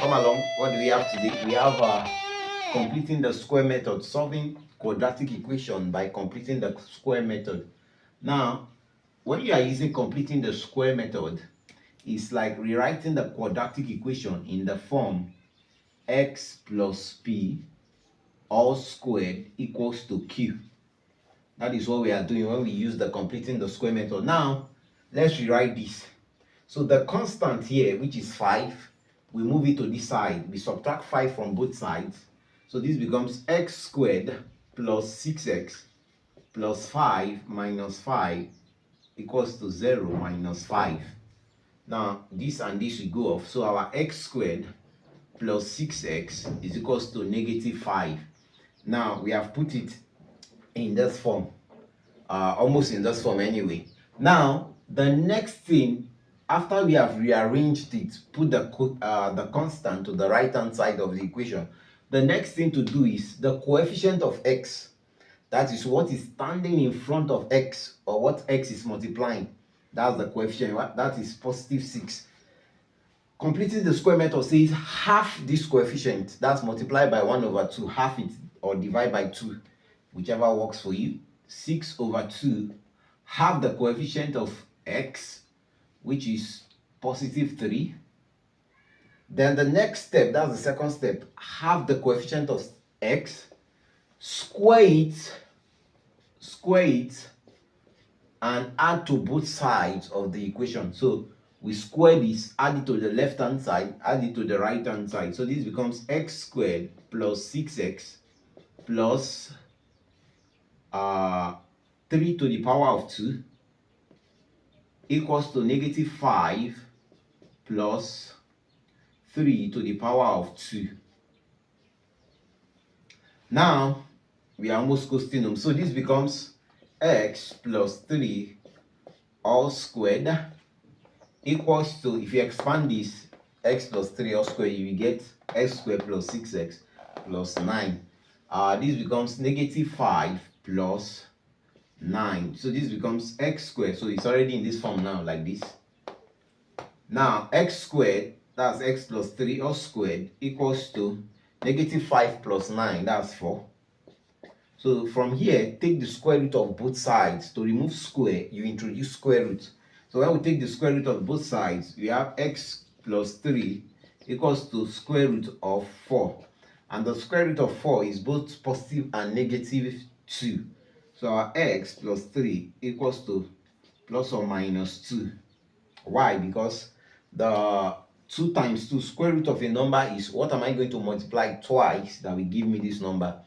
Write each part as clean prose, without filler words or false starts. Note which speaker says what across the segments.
Speaker 1: come along. What do we have today? We have completing the square method, solving quadratic equation by completing the square method. Now, when you are using completing the square method, it's like rewriting the quadratic equation in the form x plus p all squared equals to q. That is what we are doing when we use the completing the square method. Now, let's rewrite this. So the constant here, which is 5, we move it to this side. We subtract 5 from both sides. So this becomes x squared plus 6x plus 5 minus 5 equals to 0 minus 5. Now, this and this will go off. So our x squared plus 6x is equals to negative 5. Now, we have put it in this form. Almost in this form anyway. Now, the next thing, after we have rearranged it, put the constant to the right hand side of the equation, the next thing to do is the coefficient of x, that is what is standing in front of x, or what x is multiplying. That's the coefficient. That is positive 6. Completing the square method says half this coefficient, that's multiplied by 1 over 2, half it or divide by 2, whichever works for you. 6 over 2, half the coefficient of x, which is positive 3. Then the next step, that's the second step, half the coefficient of x, square it, and add to both sides of the equation. So we square this, add it to the left hand side, add it to the right hand side. So this becomes x squared plus 6x plus 3 to the power of 2 equals to negative 5 plus 3 to the power of 2. Now, we are almost coasting them. So this becomes x plus 3 all squared equals to, if you expand this, x plus 3 all squared, you will get x squared plus 6x plus 9. This becomes negative 5 plus 9. So this becomes x squared. So it's already in this form now, like this. Now, x squared, that's x plus 3 all squared, equals to negative 5 plus 9, that's 4. So from here, take the square root of both sides. To remove square, you introduce square root. So when we take the square root of both sides, we have x plus 3 equals to square root of 4. And the square root of 4 is both positive and negative 2. So our x plus 3 equals to plus or minus 2. Why? Because the 2 times 2, square root of a number is, what am I going to multiply twice that will give me this number?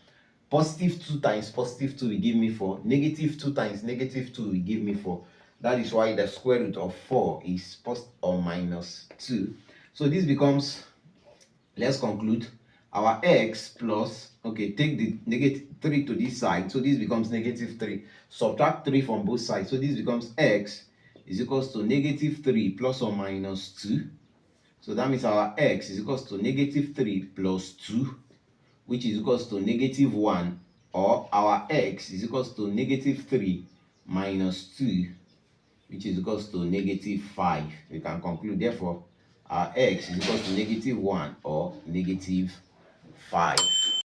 Speaker 1: Positive 2 times positive 2 will give me 4. Negative 2 times negative 2 will give me 4. That is why the square root of 4 is plus or minus 2. So this becomes, let's conclude, our x plus, okay, take the negative 3 to this side. So this becomes negative 3. Subtract 3 from both sides. So this becomes x is equals to negative 3 plus or minus 2. So that means our x is equals to negative 3 plus 2, which is equals to negative 1, or our x is equals to negative 3 minus 2, which is equals to negative 5. We can conclude, therefore, our x is equals to negative 1 or negative 5.